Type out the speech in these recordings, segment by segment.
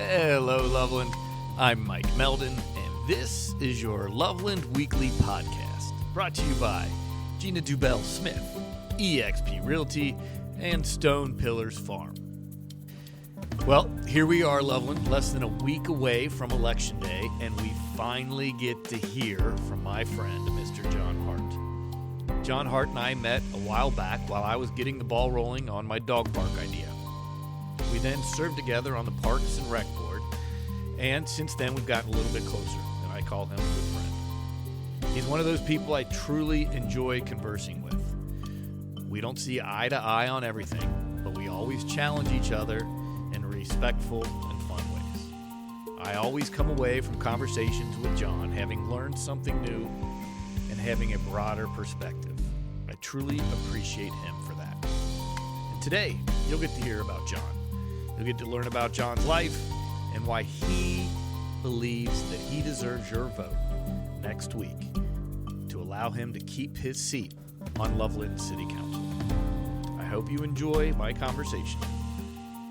Hello, Loveland. I'm Mike Meldon, and this is your Loveland Weekly Podcast, brought to you by Gina Dubell-Smith, eXp Realty, and Stone Pillars Farm. Well, here we are, Loveland, less than a week away from Election Day, and we finally get to hear from my friend, Mr. John Hart. John Hart and I met a while back while I was getting the ball rolling on my dog park idea. We then served together on the Parks and Rec Board, and since then we've gotten a little bit closer, and I call him a good friend. He's one of those people I truly enjoy conversing with. We don't see eye to eye on everything, but we always challenge each other in respectful and fun ways. I always come away from conversations with John having learned something new and having a broader perspective. I truly appreciate him for that. And today, you'll get to hear about John. You'll get to learn about John's life and why he believes that he deserves your vote next week to allow him to keep his seat on Loveland City Council. I hope you enjoy my conversation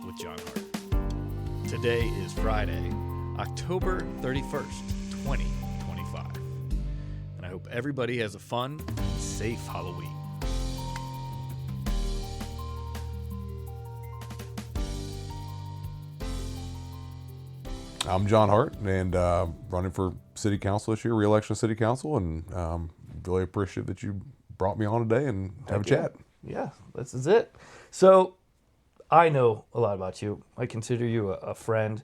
with John Hart. Today is Friday, October 31st, 2025. And I hope everybody has a fun and safe Halloween. I'm John Hart, and running for city council this year, re-election of city council, and really appreciative that you brought me on today and have a chat. Yeah, this is it. So, I know a lot about you. I consider you a friend,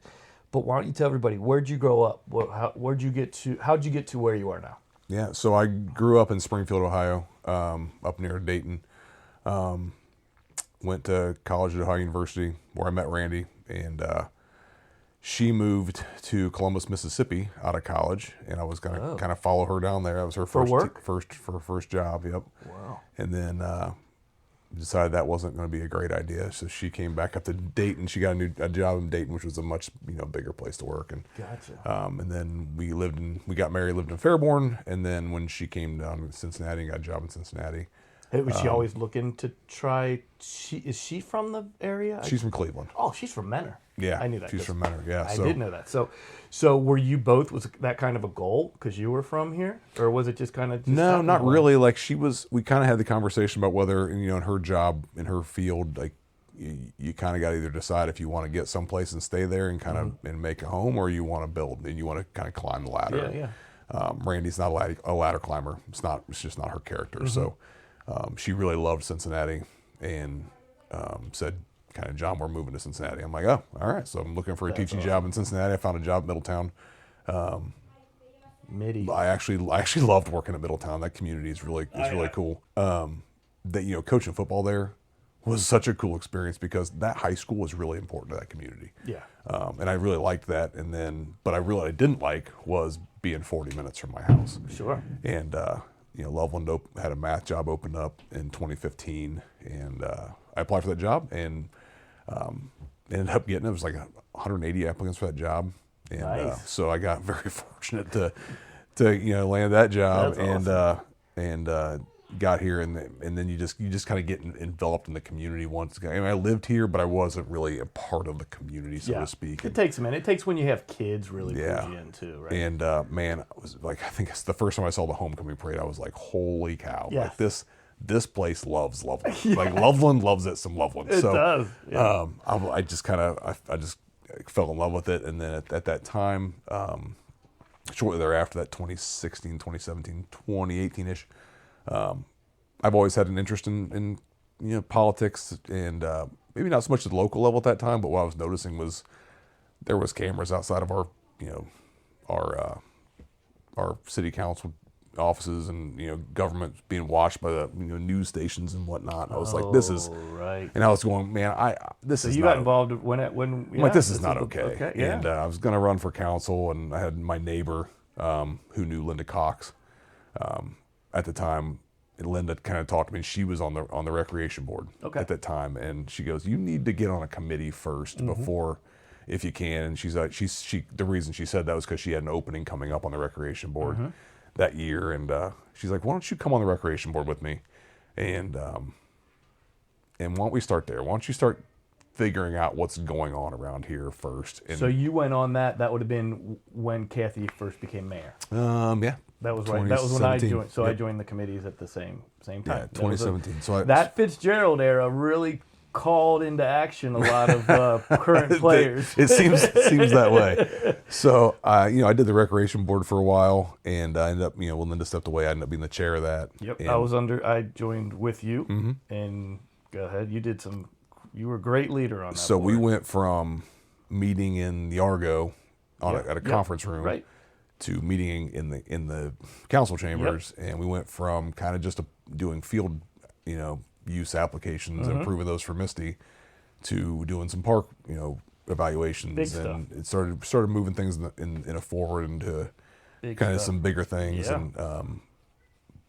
but why don't you tell everybody, where'd you grow up? How'd you get to where you are now? Yeah, so I grew up in Springfield, Ohio, up near Dayton. Went to college at Ohio University, where I met Randy, and she moved to Columbus, Mississippi out of college, and I was going to kind of follow her down there. That was her first job. Yep. Wow. And then decided that wasn't going to be a great idea, so she came back up to Dayton. She got a job in Dayton, which was a much bigger place to work. And gotcha. And then we got married, lived in Fairborn, and then when she came down to Cincinnati and got a job in Cincinnati. Was she always looking to try? Is she from the area? She's from Cleveland. Oh, she's from Menor. Yeah, I knew that. She's from Menor. Yeah, I did know that. So were you both? Was that kind of a goal because you were from here, or was it just kind of? No, not really. Like she was. We kind of had the conversation about whether in her job in her field, like you kind of got to either decide if you want to get someplace and stay there and kind of and make a home, or you want to build and you want to kind of climb the ladder. Yeah. Randy's not a ladder climber. It's just not her character. Mm-hmm. So she really loved Cincinnati and said, kind of, John, we're moving to Cincinnati. I'm like, oh, all right. So I'm looking for a teaching job in Cincinnati. I found a job at Middletown. I actually loved working at Middletown. That community is really cool. Coaching football there was such a cool experience because that high school was really important to that community. Yeah. And I really liked that. But I really didn't like was being 40 minutes from my house. Sure. And Loveland had a math job opened up in 2015, and I applied for that job and ended up getting it. It was like 180 applicants for that job, and nice. So I got very fortunate to land that job. That's awesome. and got here, and then you just kind of get enveloped in the community once. I mean, I lived here, but I wasn't really a part of the community, so to speak. It takes a minute. It takes when you have kids really push you in too, right? And man, I was like, I think it's the first time I saw the homecoming parade, I was like, holy cow! Yes. Like this place loves Loveland. Yes. Like Loveland loves it some Loveland. It does. Yeah. I just fell in love with it, and then at that time, shortly thereafter, that 2016, 2017, 2018-ish. I've always had an interest in politics, and maybe not so much at the local level at that time, but what I was noticing was there was cameras outside of our city council offices, and government being watched by the news stations and whatnot. I was like, this is right. And I was going, man, this is. So you got involved when I'm like, this is not okay. Yeah. And I was going to run for council, and I had my neighbor who knew Linda Cox at the time. And Linda kind of talked to me. She was on the recreation board at that time, and she goes, "You need to get on a committee first before, if you can." And she's like, the reason she said that was because she had an opening coming up on the recreation board that year, and she's like, "Why don't you come on the recreation board with me, and why don't we start there? Why don't you start figuring out what's going on around here first. And, So you went on that. That would have been when Kathy first became mayor. Yeah. That was right. That was when I 2017. joined. So I Yep. joined the committees at the same time. Yeah, 2017. That Fitzgerald era really called into action a lot of current players. It seems that way. So, I did the recreation board for a while, and I ended up, when Linda stepped away, I ended up being the chair of that. Yep. And I joined with you, and go ahead. You were a great leader on that. So board. we went from meeting in the Argo at a conference room, right, to meeting in the council chambers, and we went from kind of just doing field, use applications and improving those for Misty, to doing some park, evaluations. Big and it started moving things in a forward into Big kind of stuff. some bigger things. Yeah. And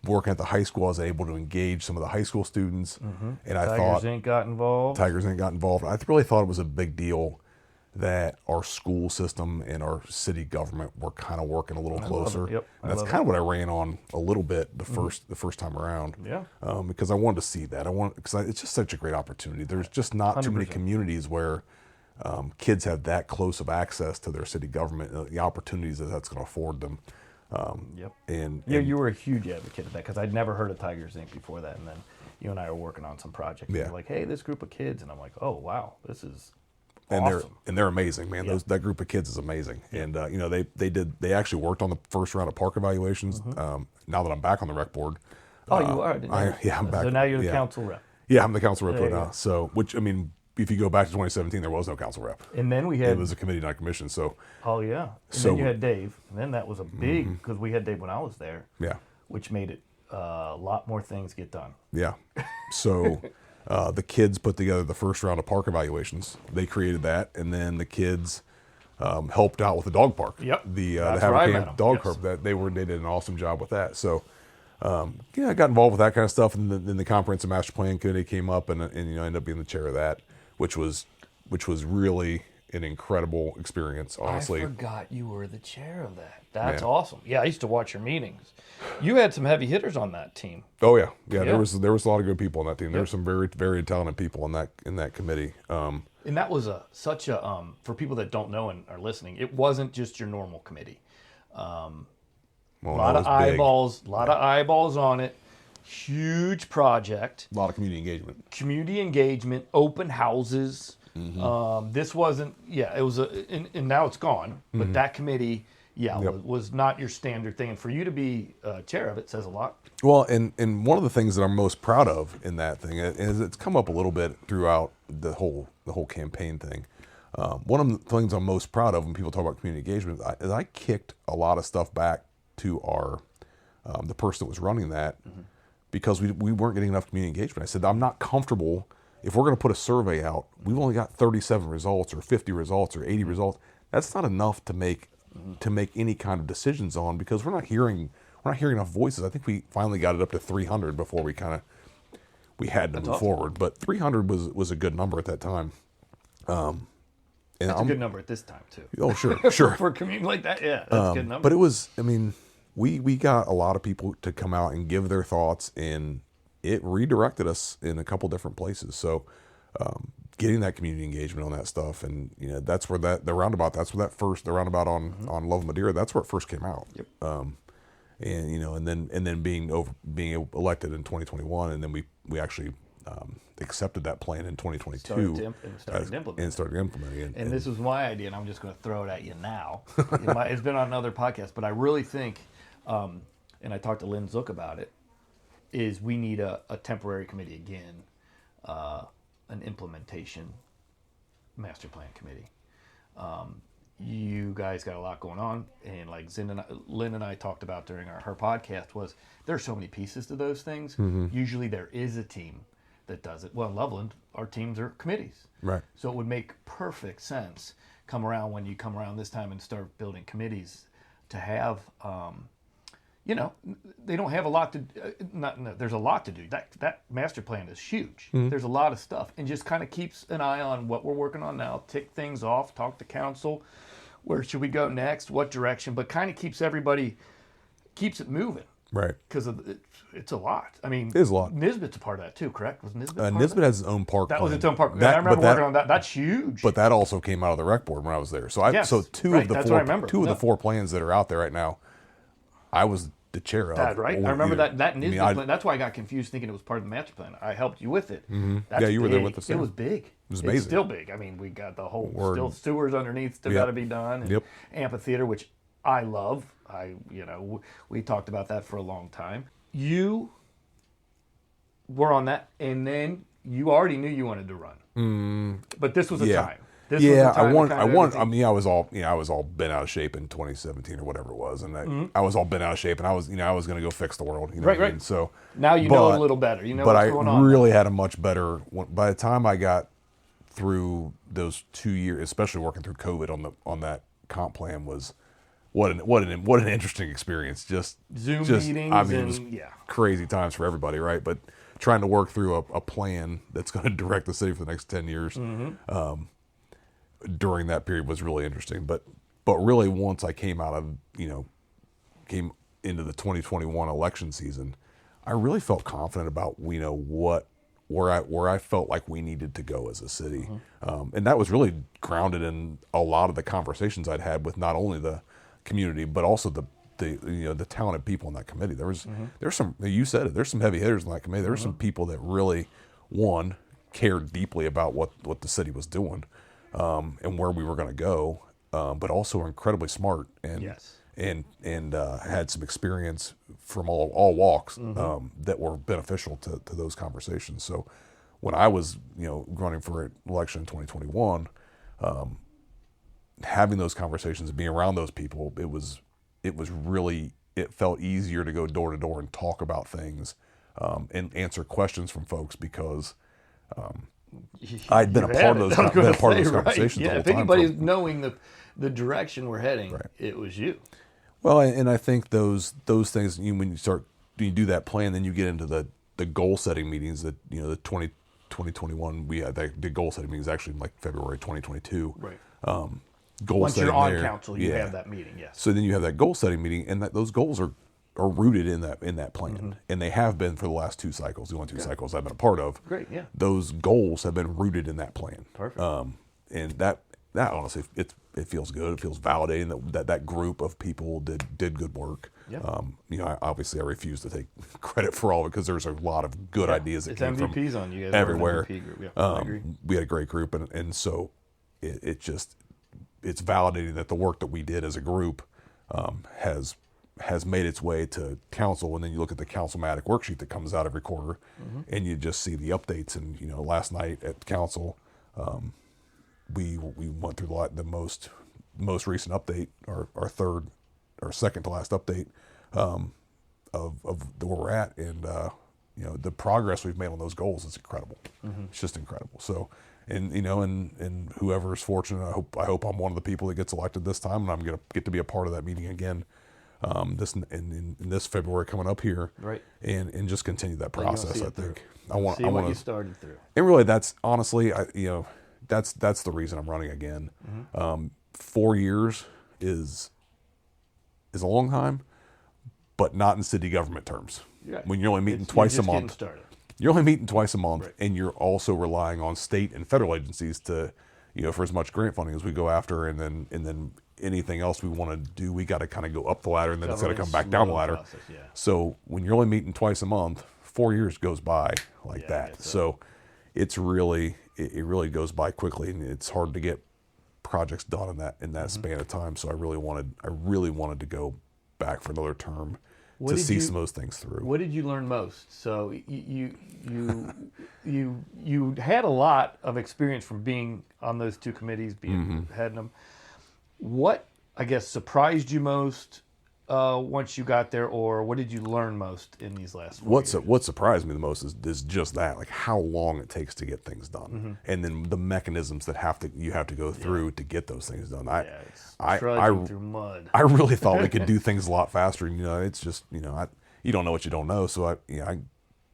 working at the high school, I was able to engage some of the high school students, and I Tigers thought Inc. got involved. Tigers Inc. got involved. I really thought it was a big deal that our school system and our city government were kind of working a little closer. Yep, And that's kind of what I ran on a little bit the first time around. Yeah. Because I wanted to see that. It's just such a great opportunity. There's just not too many 100%. communities where kids have that close of access to their city government, and the opportunities that's going to afford them. Yep. And You were a huge advocate of that because I'd never heard of Tigers Inc. before that, and then you and I were working on some projects. Yeah. And you're like, hey, this group of kids, and I'm like, oh wow, this is and awesome. they're amazing, man. Yeah. That group of kids is amazing. And they actually worked on the first round of park evaluations. Now that I'm back on the rec board, Oh, you are. Didn't you? I'm back. So now you're the yeah. council rep. Yeah, I'm the council rep There right you now. go. So, if you go back to 2017, there was no council rep. And then we had. It was a committee, not a commission. So, Oh yeah. And So- then you had Dave, and then that was a big because we had Dave when I was there, yeah, which made it a lot more things get done. yeah. So, the kids put together the first round of park evaluations. They created that, and then the kids helped out with the dog park. Yep. The That's where I met 'em. Haverkamp dog Yes. park. They did an awesome job with that. So, I got involved with that kind of stuff, and then the comprehensive master plan committee came up, and ended up being the chair of that, which was really an incredible experience, honestly. I forgot you were the chair of that. That's Yeah. awesome. Yeah, I used to watch your meetings. You had some heavy hitters on that team. Oh yeah. Yeah. There was a lot of good people on that team. There were some very very talented people in that committee. And that was such a for people that don't know and are listening, it wasn't just your normal committee. A lot of eyeballs on it. Huge project. A lot of community engagement. Community engagement, open houses. This wasn't. Yeah, it was and now it's gone. But that committee, was not your standard thing. And for you to be chair of it says a lot. Well, and one of the things that I'm most proud of in that thing is it's come up a little bit throughout the whole campaign thing. One of the things I'm most proud of when people talk about community engagement is I kicked a lot of stuff back to our the person that was running that because we weren't getting enough community engagement. I said, I'm not comfortable if we're going to put a survey out. We've only got 37 results or 50 results or 80 results. That's not enough to make any kind of decisions on because we're not hearing enough voices. I think we finally got it up to 300 before we had to move forward. But 300 was a good number at that time. That's a good number at this time too. Oh, sure. For a community like that, yeah, that's a good number. But it was, we got a lot of people to come out and give their thoughts, and it redirected us in a couple different places. So getting that community engagement on that stuff, and that's where the roundabout on Love Madeira, that's where it first came out. Yep. And then being elected in 2021, and then we actually accepted that plan in 2022 started implementing it. it. And this was my idea, and I'm just going to throw it at you now. It's been on another podcast, but I really think, and I talked to Lynn Zook about it, is we need a temporary committee again, an implementation master plan committee. You guys got a lot going on, and like Lynn and I talked about during her podcast was there's so many pieces to those things. Usually there is a team that does it. Well, in Loveland, our teams are committees. Right. So it would make perfect sense when you come around this time and start building committees to have, they don't have a lot to, there's a lot to do. That master plan is huge. There's a lot of stuff, and just kind of keeps an eye on what we're working on now, tick things off, talk to council, where should we go next, what direction, but kind of keeps it moving. Right. Because it's a lot. I mean, it is a lot. Nisbet's a part of that too, correct? Was Nisbet part of Nisbet has his own park. That plan. was its own park. I remember working on that. That's huge. But that also came out of the rec board when I was there. So two of the four plans that are out there right now, I was the chair of. Right. I remember that Nisbet plan. That's why I got confused thinking it was part of the master plan. I helped you with it. Mm-hmm. Yeah, you were there with us. It was big. It was amazing. It's still big. I mean, we got the whole still sewers underneath still got to be done. And amphitheater, which I love. We talked about that for a long time. You were on that, and then you already knew you wanted to run. But this was a time. I was all bent out of shape in 2017 or whatever it was, and I was all bent out of shape, and I was going to go fix the world. Right. I mean? So now know a little better. You know what's going on. But I really had a much better. By the time I got through those 2 years, especially working through COVID on that comp plan, was what an interesting experience. Just Zoom meetings. I mean, it was crazy times for everybody, right? But trying to work through a plan that's going to direct the city for the next 10 years during that period was really interesting. But really, once I came came into the 2021 election season, I really felt confident about where I felt like we needed to go as a city, and that was really grounded in a lot of the conversations I'd had with not only the community but also the talented people in that committee. There's some, you said it, there's some heavy hitters in that committee. There's some people that really cared deeply about what the city was doing and where we were going to go, but also are incredibly smart and had some experience from all walks that were beneficial to those conversations. So when I was running for election in 2021, having those conversations and being around those people, it felt easier to go door to door and talk about things and answer questions from folks because I'd been a part of those conversations the whole time. If anybody's knowing the direction we're heading, it was you. Well, and I think those things, when you do that plan, then you get into the goal setting meetings that the 2021 we had the goal setting meetings actually in like February 2022. Right. Once you're on council, you have that meeting. Yes. So then you have that goal setting meeting, and those goals are rooted in that plan, and they have been for the last two cycles. The only two cycles I've been a part of. Great. Yeah. Those goals have been rooted in that plan. Perfect. And that honestly, it feels good. It feels validating that group of people did good work. Yeah. I refuse to take credit for all of it because there's a lot of good ideas that came MVPs from on you guys everywhere. MVP group. Yeah, I agree. We had a great group, and so it's validating that the work that we did as a group has made its way to council. And then you look at the Councilmatic worksheet that comes out every quarter, and you just see the updates. And last night at council, we went through the most recent update, our third or second to last update of where we're at, and the progress we've made on those goals is incredible. It's just incredible. So, and whoever is fortunate, I hope I'm one of the people that gets elected this time, and I'm gonna get to be a part of that meeting again. In this February coming up here, right? And just continue that process. I think I want what you started through. And really, that's honestly, that's the reason I'm running again. 4 years is a long time, but not in city government terms. Yeah. When you're only meeting twice a month. You're only meeting twice a month, right. And you're also relying on state and federal agencies to, for as much grant funding as we go after, and then anything else we want to do, we got to kind of go up the ladder, and then it's got to come back down the ladder. Process, yeah. So when you're only meeting twice a month, 4 years goes by like that. So it's really, it really goes by quickly, and it's hard to get projects done in that span of time. So I really wanted to go back for another term to see some of those things through. What did you learn most? So you had a lot of experience from being on those two committees, being heading them. What, I guess, surprised you most once you got there, or what did you learn most in these last 4 years? What surprised me the most is just that, like how long it takes to get things done, and then the mechanisms that you have to go through to get those things done. Trudging through mud. I really thought we could do things a lot faster. It's just you don't know what you don't know. So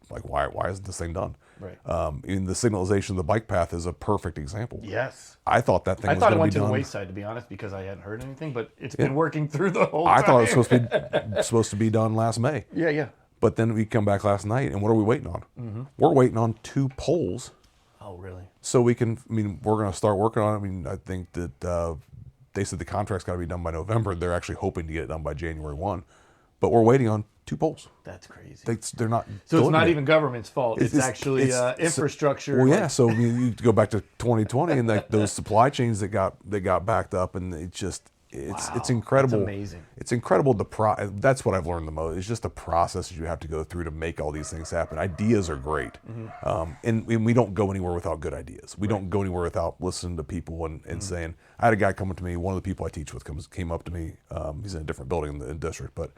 like, why isn't this thing done? Right. In the signalization of the bike path is a perfect example. Yes. I thought that thing I was thought going it to be went to done. the wayside, to be honest, because I hadn't heard anything, but it's been working through the whole time. I thought it was supposed to be done last May. Yeah. But then we come back last night, and what are we waiting on? Mm-hmm. We're waiting on 2 poles. Oh, really? So we can, we're going to start working on it. I think that they said the contract's got to be done by November. They're actually hoping to get it done by January 1. But we're waiting on 2 poles. That's crazy. They're not. So it's not even government's fault. It's actually infrastructure. Well, yeah. So you go back to 2020 and those supply chains that got backed up, and it's incredible. That's amazing. It's incredible. That's what I've learned the most. It's just the processes you have to go through to make all these things happen. Ideas are great, and we don't go anywhere without good ideas. We don't go anywhere without listening to people and saying. I had a guy coming to me. One of the people I teach with came up to me. He's in a different building in the district, but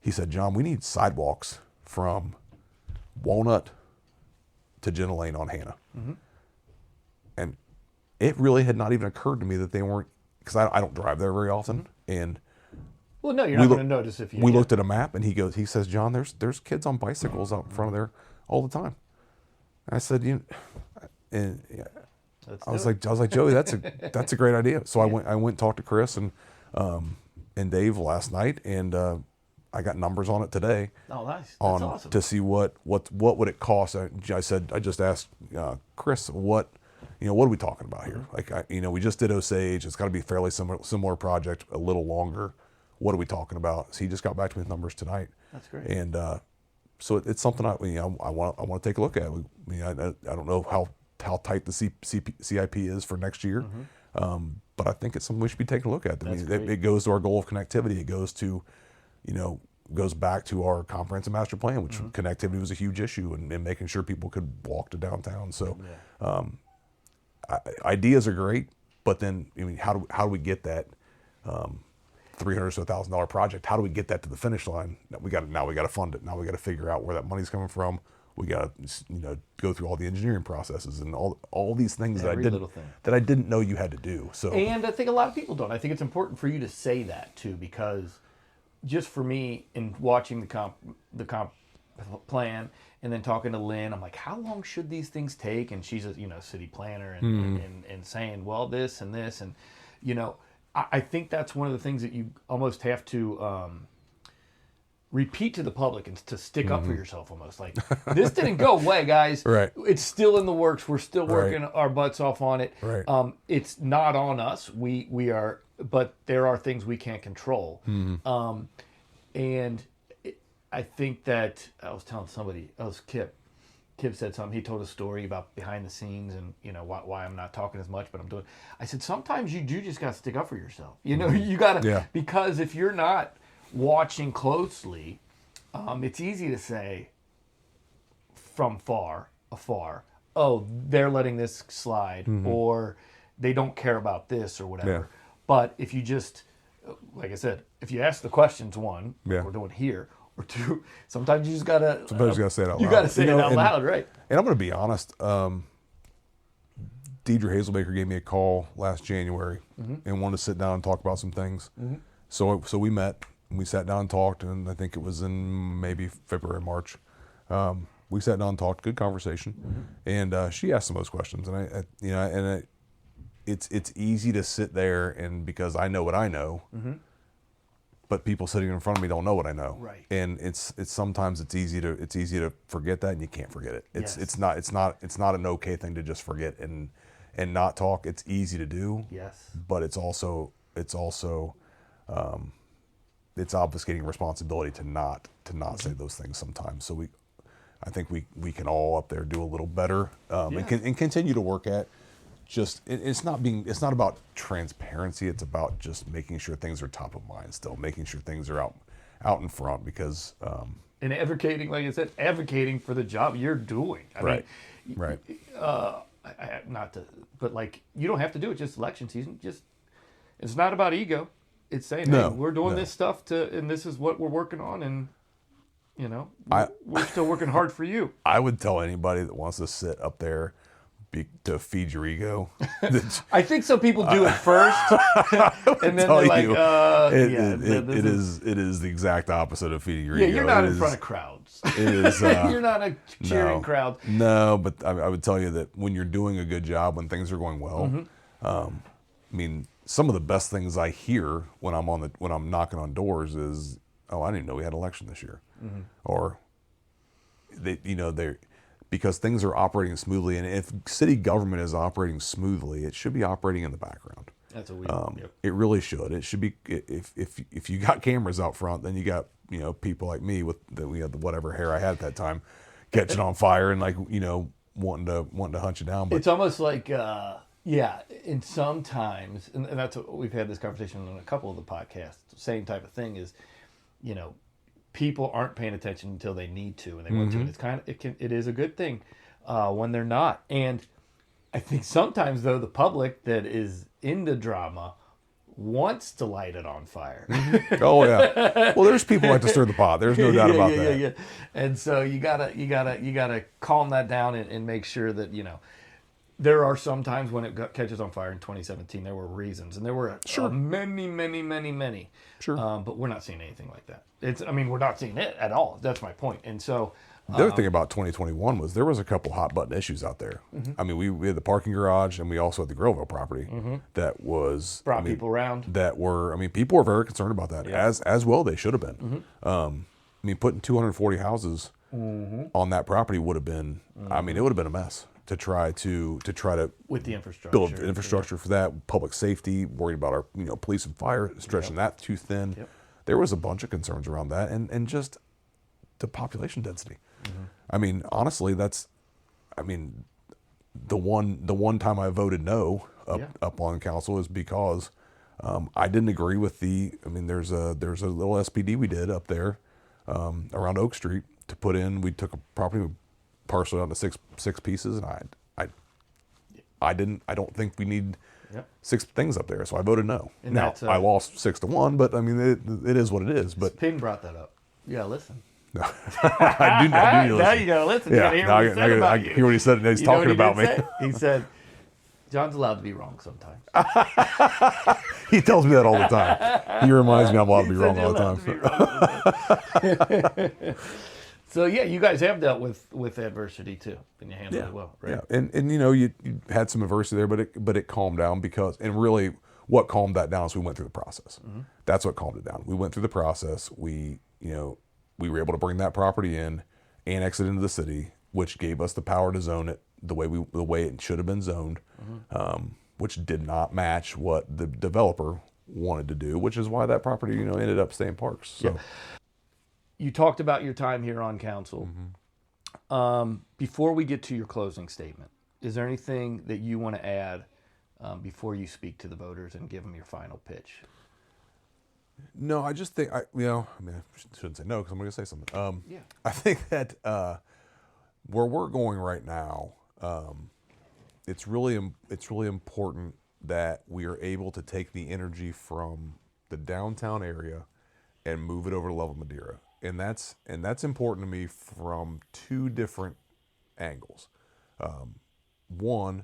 he said, "John, we need sidewalks from Walnut to Jenna Lane on Hannah." Mm-hmm. And it really had not even occurred to me that they weren't, because I don't drive there very often. And well, no, you're not going to notice if you. We looked at a map, and he says, "John, there's kids on bicycles out in front of there all the time." And I said, I was like, "Joey, that's a great idea." So I went and talked to Chris and Dave last night, and I got numbers on it today. Oh, nice. That's awesome. To see what would it cost. I just asked Chris, what are we talking about here? Mm-hmm. Like we just did Osage. It's got to be a fairly similar project, a little longer. What are we talking about? So he just got back to me with numbers tonight. That's great. And so it's something I want to take a look at. I don't know how tight the CIP is for next year, but I think it's something we should be taking a look at. It goes to our goal of connectivity. It goes to goes back to our comprehensive master plan, which connectivity was a huge issue, and making sure people could walk to downtown. So ideas are great, but then how do we get that $300,000 project? How do we get that to the finish line? We got to fund it. Now we got to figure out where that money's coming from. We got to go through all the engineering processes and all these things that I didn't know you had to do. So, and I think a lot of people don't. I think it's important for you to say that too, because just for me, in watching the comp plan and then talking to Lynn, I'm like, how long should these things take? And she's a city planner and saying, well, this and this, and I think that's one of the things that you almost have to repeat to the public and to stick up for yourself. Almost like, this didn't go away, guys. Right. It's still in the works. We're still working our butts off on it. Right. It's not on us. We are. But there are things we can't control. Mm-hmm. I think that I was telling somebody, it was Kip. Kip said something. He told a story about behind the scenes and why I'm not talking as much, but I'm doing. I said sometimes you do just got to stick up for yourself. You got to because if you're not watching closely, it's easy to say from afar, oh, they're letting this slide, or they don't care about this or whatever. Yeah. But if you just, like I said, if you ask the questions, one, like we're doing here, or two, sometimes you just gotta. Sometimes you gotta say it out loud. You gotta say it out loud, right? And I'm gonna be honest. Deidre Hazelbaker gave me a call last January and wanted to sit down and talk about some things. Mm-hmm. So we met and we sat down and talked, and I think it was in maybe February, March. We sat down and talked, good conversation, and she asked some of those questions, and it's easy to sit there and because I know what I know, but people sitting in front of me don't know what I know, right? And it's sometimes it's easy to forget that, and you can't forget it. It's not an okay thing to just forget and not talk. It's easy to do, yes, but it's also it's obfuscating responsibility to not say those things sometimes. So I think we can all up there do a little better and continue to work at. It's not about transparency. It's about just making sure things are top of mind still, making sure things are out in front because and advocating, like I said, advocating for the job you're doing. I mean, but like you don't have to do it just election season. It's not about ego. It's saying, hey, we're doing this stuff and this is what we're working on, and we're still working hard for you. I would tell anybody that wants to sit up there to feed your ego. I think some people do it first, and then they're like, it is the exact opposite of feeding your ego. Yeah, you're not in front of crowds. It is. You're not a cheering crowd. No, but I would tell you that when you're doing a good job, when things are going well, I mean, some of the best things I hear when I'm knocking on doors is, "Oh, I didn't even know we had an election this year," or they're because things are operating smoothly, and if city government is operating smoothly, it should be operating in the background. That's what It really should. It should be if you got cameras out front, then you got people like me we had the whatever hair I had at that time, catching on fire and wanting to hunt you down. But it's almost like and sometimes, and that's what we've had this conversation on a couple of the podcasts. Same type of thing is, people aren't paying attention until they need to, and they want to. And it is a good thing when they're not. And I think sometimes though the public that is into drama wants to light it on fire. Oh yeah. Well, there's people like to stir the pot. There's no doubt about that. Yeah. And so you gotta calm that down and make sure that there are some times when it catches on fire. In 2017, there were reasons, and there were many. Sure. But we're not seeing anything like that. We're not seeing it at all. That's my point. And so the other thing about 2021 was there was a couple hot button issues out there. I mean, we had the parking garage, and we also had the Groveville property that was brought people around. People were very concerned about that, as well they should have been. Putting 240 houses on that property would have been, it would have been a mess. To try to with the infrastructure, build infrastructure for that, public safety, worried about our police and fire, stretching that too thin. There was a bunch of concerns around that, and just the population density. I mean, honestly, the one time I voted no up on council is because I didn't agree with there's a little SPD we did up there around Oak Street to put in. We took a property, parceled it onto six pieces, and I don't think we need 6 things up there, so I voted no. And now I lost 6-1, but it is what it is. But Ping brought that up. Yeah, listen. No. I do listen. Now you gotta listen. Yeah, you gotta hear what he said about you. Hear what he said. He's talking about me. He said, "John's allowed to be wrong sometimes." He tells me that all the time. He reminds me I'm allowed to be wrong all the time. So yeah, you guys have dealt with adversity too, and you handled it well, right? Yeah, and you had some adversity there, but it calmed down and really what calmed that down is we went through the process. That's what calmed it down. We went through the process. We were able to bring that property in, annex it into the city, which gave us the power to zone it the way it should have been zoned, which did not match what the developer wanted to do, which is why that property ended up staying parks. So. Yeah. You talked about your time here on council. Before we get to your closing statement, is there anything that you want to add before you speak to the voters and give them your final pitch? No, I just think I shouldn't say no because I'm going to say something. I think that where we're going right now, it's really important that we are able to take the energy from the downtown area and move it over to Loveland, Madeira. And that's important to me from 2 different angles. One,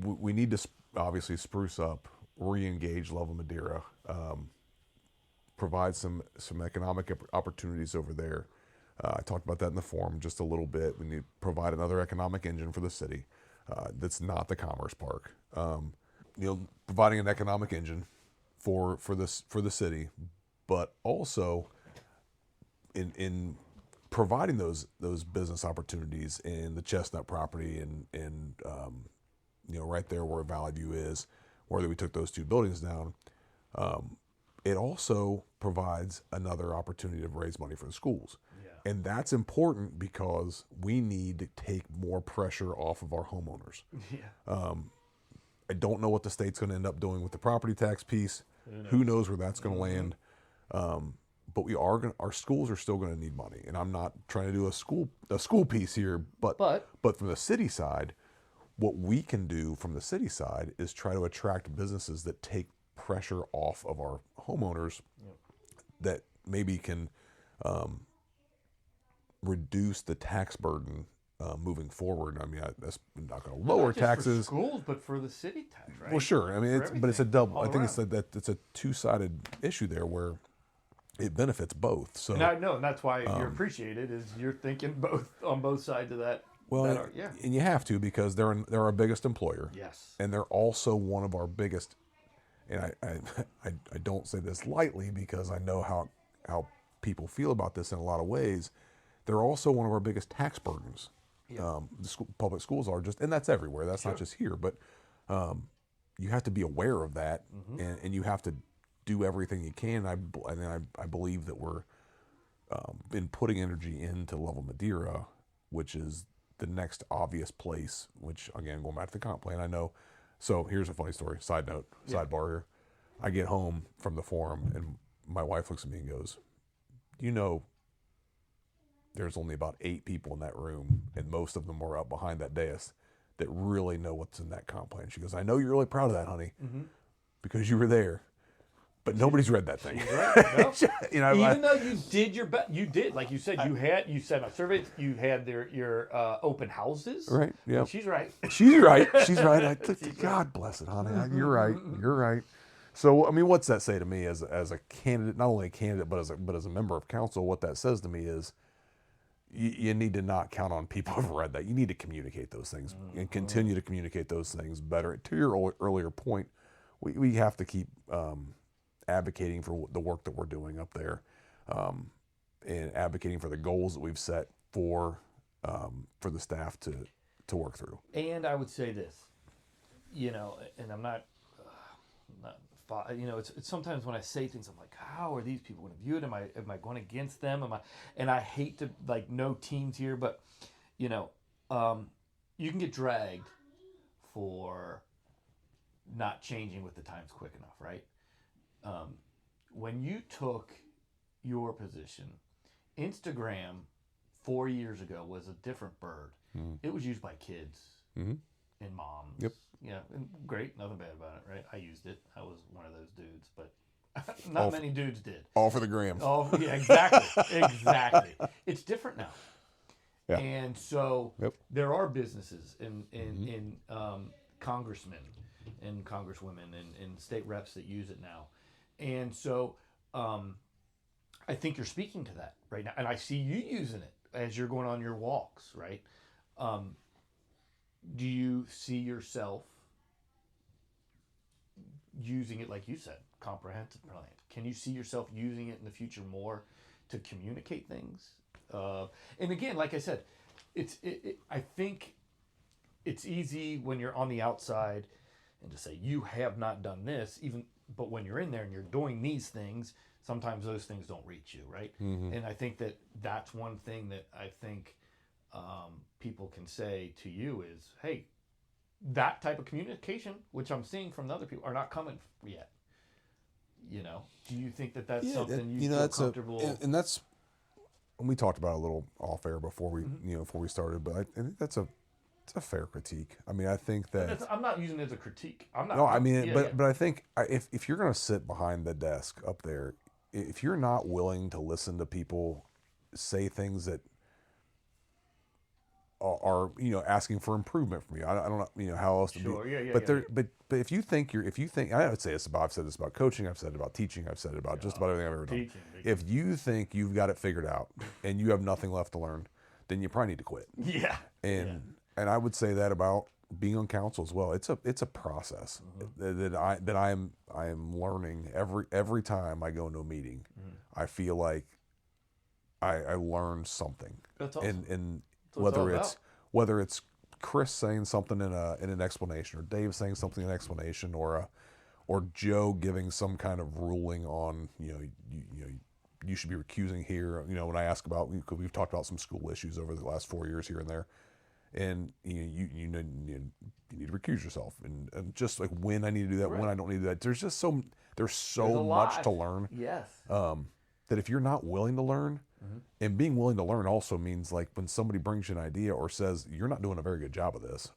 we need to obviously spruce up, re-engage Loveland, Madeira, provide some economic opportunities over there. I talked about that in the forum just a little bit. We need to provide another economic engine for the city that's not the Commerce Park. Providing an economic engine for the city, but also in providing those business opportunities in the Chestnut property and right there where Valley View is, where we took those 2 buildings down. It also provides another opportunity to raise money for the schools. Yeah. And that's important because we need to take more pressure off of our homeowners. Yeah. I don't know what the state's going to end up doing with the property tax piece. Who knows where that's going to land. But our schools are still going to need money. And I'm not trying to do a school piece here, but from the city side, what we can do from the city side is try to attract businesses that take pressure off of our homeowners that maybe can reduce the tax burden moving forward. I mean, that's not going to lower Not just taxes. for schools, but for the city tax, right? Well, sure. I mean, but it's a double. all I think around. it's a two-sided issue there where it benefits both. So And I know, and that's why you're appreciated is you're thinking both on both sides of that. well, that yeah. and you have to because they're our biggest employer. Yes. And they're also one of our biggest. And I don't say this lightly because I know how people feel about this in a lot of ways. They're also one of our biggest tax burdens. Yeah. Public schools are just, and that's everywhere. That's not just here, but you have to be aware of that, and you have to do everything you can. I believe that we're been putting energy into Loveland Madeira, which is the next obvious place. Which again, going back to the comp plan, I know. So here's a funny story. Side note, sidebar here. I get home from the forum, and my wife looks at me and goes, "You know, there's only about 8 people in that room, and most of them are up behind that dais that really know what's in that comp plan." She goes, "I know you're really proud of that, honey, because you were there, but nobody's read that thing." Right. No. You know, Even though you did your best, you did, like you said, you said my surveys, you had your open houses. Right. Yeah. And she's right. She's right. She's right. God bless it, honey. You're right. You're right. So, I mean, what's that say to me as a candidate? Not only a candidate, but as a member of council, what that says to me is, you need to not count on people who've read that. You need to communicate those things and continue to communicate those things better. To your earlier point, we have to keep advocating for the work that we're doing up there, and advocating for the goals that we've set for the staff to work through. And I would say this, and I'm not it's sometimes when I say things, I'm like, how are these people going to view it? Am I going against them? And I hate to no teams here, but you can get dragged for not changing with the times quick enough, right? When you took your position, Instagram 4 years ago was a different bird. It was used by kids and moms. Yep. Yeah, and great, nothing bad about it, right? I used it. I was one of those dudes, but not many dudes did. All for the gram. Oh, yeah, exactly. Exactly. It's different now. Yeah. And so there are businesses in congressmen and congresswomen and state reps that use it now. And so I think you're speaking to that right now. And I see you using it as you're going on your walks, right? Do you see yourself using it, like you said, comprehensive plan? Can you see yourself using it in the future more to communicate things? And again, like I said, I think it's easy when you're on the outside and to say you have not done this, but when you're in there and you're doing these things, sometimes those things don't reach you, right? And I think that's one thing that I think people can say to you is, hey, that type of communication, which I'm seeing from the other people, are not coming yet. Do you think that's something you feel comfortable? And that's, and we talked about it a little off air before we before we started, but I think it's a fair critique. I mean, I think that I'm not using it as a critique. I'm not. No, I mean, but I think if you're going to sit behind the desk up there, if you're not willing to listen to people say things that are asking for improvement from you, I don't know how else to be. But if you think I would say this about, I've said this about coaching, I've said it about teaching, I've said it about just about everything I've ever done. If you think you've got it figured out and you have nothing left to learn, then you probably need to quit. Yeah. And I would say that about being on council as well. It's a process that I am learning every time I go into a meeting. I feel like I learn something. That's awesome. And That's whether it's Chris saying something in an explanation, or Dave saying something in an explanation, or Joe giving some kind of ruling on you should be recusing here. When I ask about, because we've talked about some school issues over the last 4 years here and there, and you need to recuse yourself, and just like when I need to do that, when I don't need to do that. There's so much to learn. Yes. That if you're not willing to learn, and being willing to learn also means, like, when somebody brings you an idea or says you're not doing a very good job of this,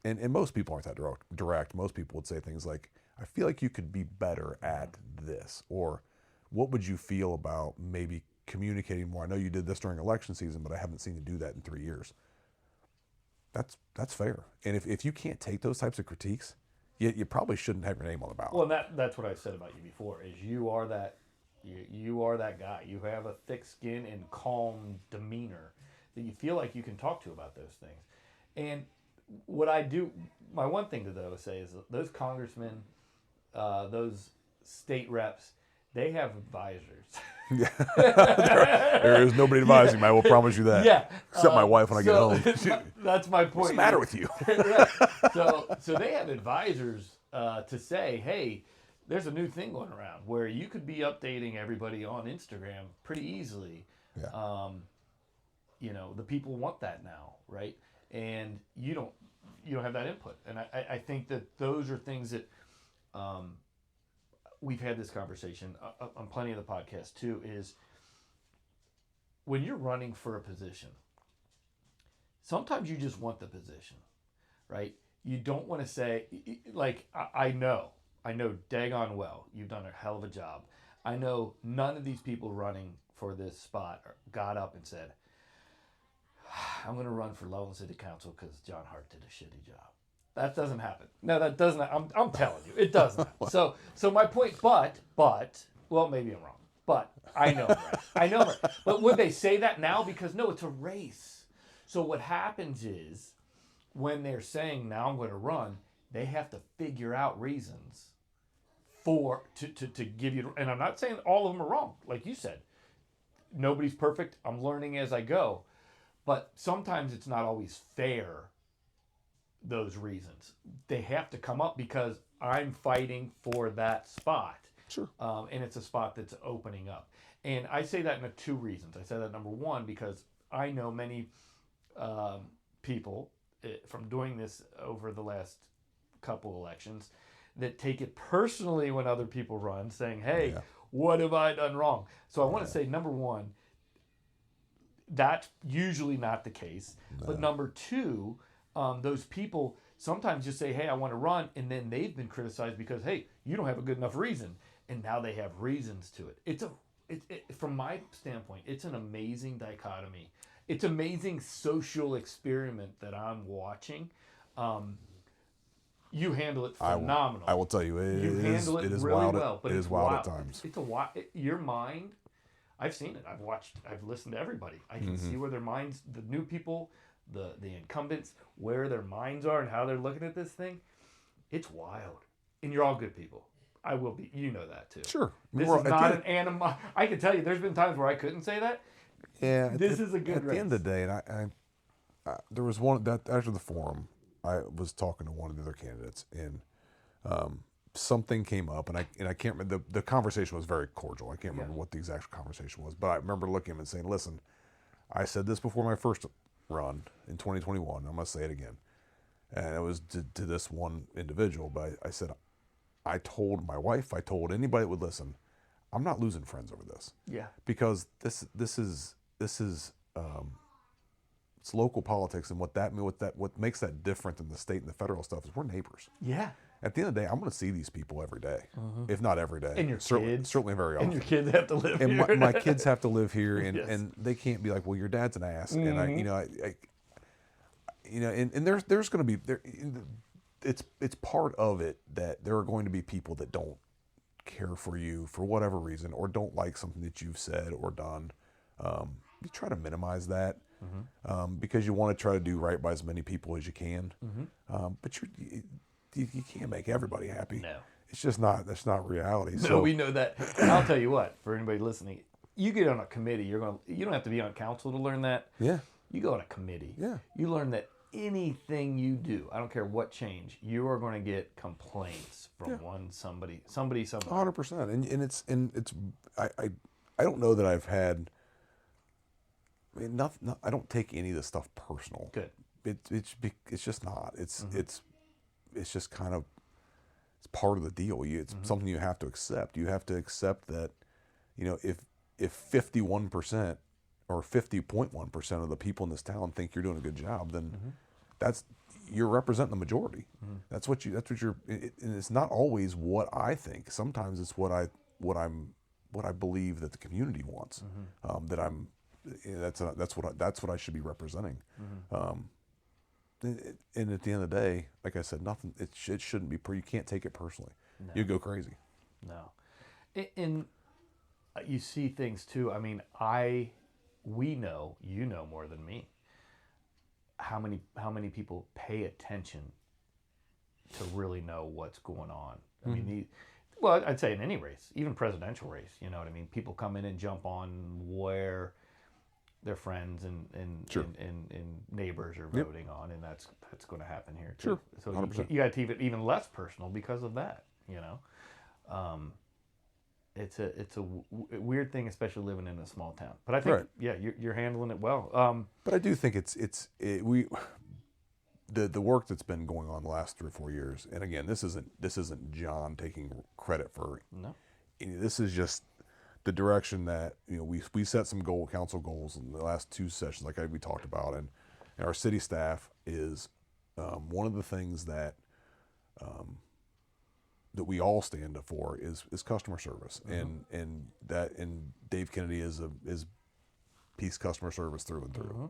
and most people aren't that direct. Most people would say things like, I feel like you could be better at this, or what would you feel about maybe communicating more? I know you did this during election season, but I haven't seen you do that in 3 years. that's fair. And if you can't take those types of critiques, you probably shouldn't have your name on the ballot. Well, that's what I said about you before. Is you are that guy. You have a thick skin and calm demeanor that you feel like you can talk to about those things. And what I do, my one thing to though say is those congressmen, those state reps, they have advisors. Yeah. there is nobody advising me. I will promise you that. Yeah. Except my wife when I get home. That's my point. What's the matter with you? Right. So they have advisors to say, hey, there's a new thing going around where you could be updating everybody on Instagram pretty easily. Yeah. The people want that now, right? And you don't have that input. And I think that those are things that we've had this conversation on plenty of the podcasts too, is when you're running for a position, sometimes you just want the position, right? You don't want to say, like, I know daggone well, you've done a hell of a job. I know none of these people running for this spot got up and said, I'm going to run for Loveland City Council because John Hart did a shitty job. That doesn't happen. No, that doesn't. I'm telling you, it doesn't. So my point. But well, maybe I'm wrong. But I know, right? I know. Right. But would they say that now? Because no, it's a race. So what happens is when they're saying now I'm going to run, they have to figure out reasons to give you. And I'm not saying all of them are wrong, like you said. Nobody's perfect. I'm learning as I go. But sometimes it's not always fair. Those reasons they have to come up because I'm fighting for that spot. Sure. And it's a spot that's opening up. And I say that in two reasons. I say that number one because I know many people from doing this over the last couple elections that take it personally when other people run, saying, "Hey, what have I done wrong?" So I want to say, number one, that's usually not the case. No. But number two. Those people sometimes just say, hey, I want to run, and then they've been criticized because, hey, you don't have a good enough reason. And now they have reasons to it. From my standpoint, it's an amazing dichotomy. It's an amazing social experiment that I'm watching. You handle it phenomenal. I will tell you, it is really wild. Well, but it is wild at times. It's your mind. I've seen it. I've listened to everybody. I can see where their minds, the new people, the incumbents, where their minds are and how they're looking at this thing. It's wild. And you're all good people. I will be. You know that too. Sure. This is not an anima. I can tell you there's been times where I couldn't say that. Yeah. This is a good race. At the end of the day, and I there was one that after the forum, I was talking to one of the other candidates, and something came up, and I can't remember. The conversation was very cordial. I can't remember what the exact conversation was, but I remember looking at him and saying, listen, I said this before my first run in 2021. I'm going to say it again. And it was to this one individual, but I said, I told my wife, I told anybody that would listen, I'm not losing friends over this. Yeah. Because this is it's local politics, and what makes that different than the state and the federal stuff is we're neighbors. Yeah. At the end of the day, I'm going to see these people every day, if not every day. And your kids. Certainly very often. And your kids have to live here. And my kids have to live here, and, Yes. and they can't be like, well, your dad's an ass. And and there's going to be it's part of it that there are going to be people that don't care for you for whatever reason, or don't like something that you've said or done. You try to minimize that because you want to try to do right by as many people as you can. But you can't make everybody happy. No. It's just not. That's not reality. No, we know that. And I'll tell you what, for anybody listening, you get on a committee, you don't have to be on council to learn that. Yeah. You go on a committee. Yeah. You learn that anything you do, I don't care what change, you are going to get complaints from somebody. 100%. And it's I don't know that I've had. I mean, I don't take any of this stuff personal. Good. It's just not. It's just kind of, it's part of the deal. It's something you have to accept. You have to accept that, if 51% or 50.1% of the people in this town think you're doing a good job, then you're representing the majority. That's what you're. And it's not always what I think. Sometimes it's what I believe that the community wants. That I'm. That's what I should be representing. and at the end of the day, like I said, nothing. It shouldn't be. You can't take it personally. No. You go crazy. No. And you see things too. I mean, we know, you know more than me, how many people pay attention to really know what's going on. I mean, well, I'd say in any race, even presidential race, you know what I mean? People come in and jump on where their friends and neighbors are voting on, and that's going to happen here too. Sure. So you got to keep it even less personal because of that, you know? It's a weird thing, especially living in a small town. But I think, you're handling it well. But I do think the work that's been going on the last 3 or 4 years, and again, this isn't John taking credit for. No. This is just the direction that we set some council goals in the last 2 sessions, like we talked about, and our city staff is one of the things that we all stand up for is customer service, and Dave Kennedy is peace customer service through and through,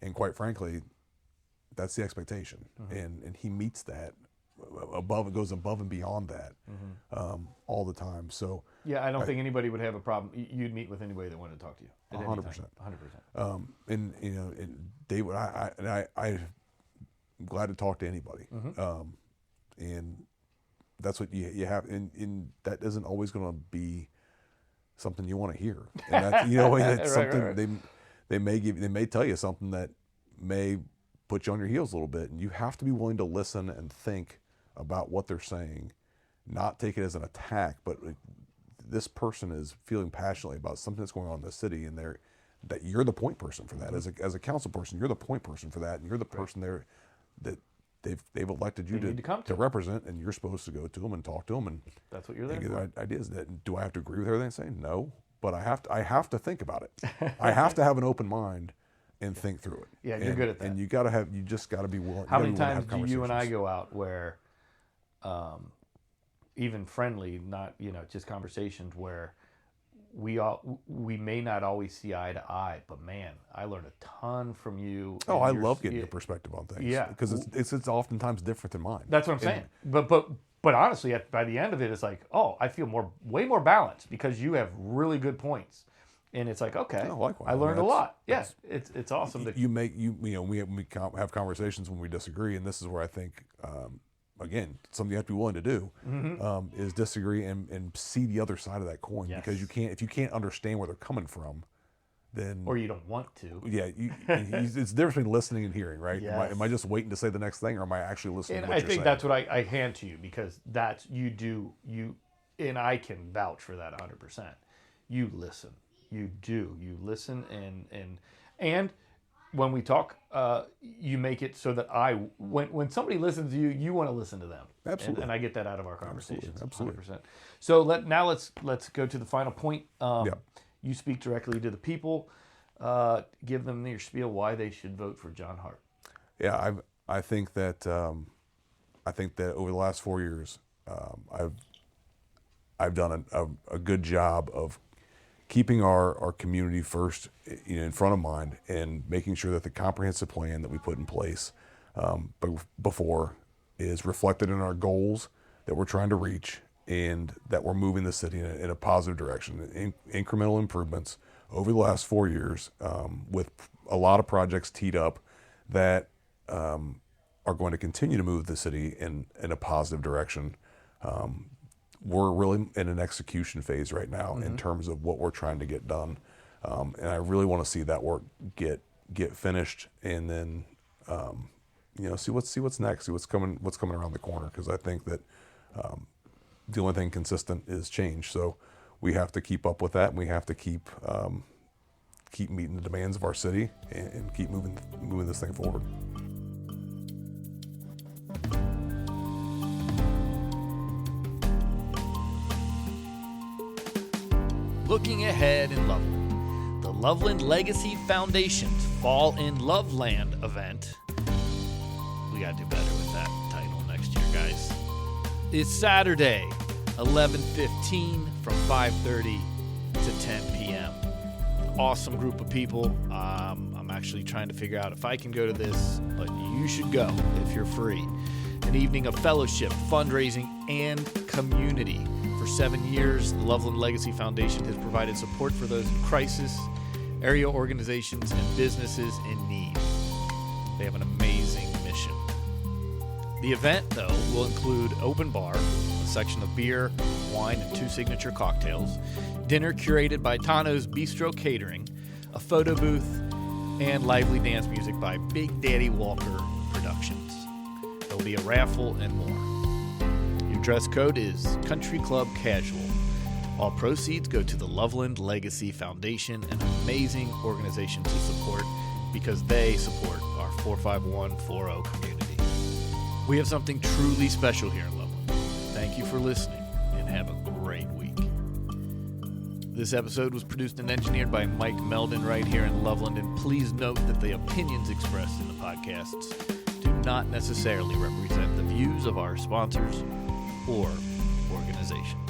and quite frankly, that's the expectation, and he meets that goes above and beyond that all the time. So yeah, I don't think anybody would have a problem. You'd meet with anybody that wanted to talk to you. 100%. 100%. And David, I'm glad to talk to anybody, and that's what you have, and that isn't always going to be something you want to hear. And that's, it's something right. They may tell you something that may put you on your heels a little bit, and you have to be willing to listen and think about what they're saying, not take it as an attack, but this person is feeling passionately about something that's going on in the city, and that you're the point person for that. As a council person, you're the point person for that, and you're the person there that they've elected you to represent, and you're supposed to go to them and talk to them, and that's what you're there for. Get ideas. Do I have to agree with everything they say? No, but I have to think about it. I have to have an open mind and think through it. Yeah, you're good at that. And you just got to be willing. How many times do you and I go out where, even friendly, not just conversations where we may not always see eye to eye, but man, I learned a ton from you. Oh, I love getting your perspective on things. Yeah, because it's oftentimes different than mine. That's what I'm saying. But honestly, by the end of it, it's like, oh, I feel way more balanced because you have really good points. And it's like, okay, I learned a lot. Yes, it's awesome. We have conversations when we disagree, and this is where I think, again, something you have to be willing to do is disagree and see the other side of that coin. Yes. Because if you can't understand where they're coming from, then or you don't want to. Yeah, it's the difference between listening and hearing, right? Yes. Am I just waiting to say the next thing, or am I actually listening? And to what I think that's what I hand to you, because that's you do, and I can vouch for that 100%. You listen. You do. You listen, and when we talk, you make it so that when somebody listens to you, you want to listen to them. Absolutely. And I get that out of our conversations. Absolutely. 100%. So let's go to the final point. You speak directly to the people. Give them your spiel why they should vote for John Hart. Yeah, I think that over the last 4 years, I've done a good job of keeping our community first, in front of mind, and making sure that the comprehensive plan that we put in place before is reflected in our goals that we're trying to reach, and that we're moving the city in a positive direction. Incremental improvements over the last 4 years, with a lot of projects teed up that are going to continue to move the city in a positive direction. We're really in an execution phase right now in terms of what we're trying to get done, and I really want to see that work get finished, and then see what's next, see what's coming around the corner. Because I think that the only thing consistent is change. So we have to keep up with that, and we have to keep meeting the demands of our city and keep moving this thing forward. Looking ahead in Loveland, the Loveland Legacy Foundation's Fall in Loveland event. We got to do better with that title next year, guys. It's Saturday, 11:15 from 5:30 to 10 p.m. Awesome group of people. I'm actually trying to figure out if I can go to this, but you should go if you're free. An evening of fellowship, fundraising, and community. For 7 years, the Loveland Legacy Foundation has provided support for those in crisis, area organizations, and businesses in need. They have an amazing mission. The event, though, will include open bar, a section of beer, wine, and 2 signature cocktails, dinner curated by Tano's Bistro Catering, a photo booth, and lively dance music by Big Daddy Walker Productions. There will be a raffle and more. Your dress code is Country Club Casual. All proceeds go to the Loveland Legacy Foundation, an amazing organization to support because they support our 45140 community. We have something truly special here in Loveland. Thank you for listening and have a great week. This episode was produced and engineered by Mike Meldon right here in Loveland, and please note that the opinions expressed in the podcasts do not necessarily represent the views of our sponsors or organizations.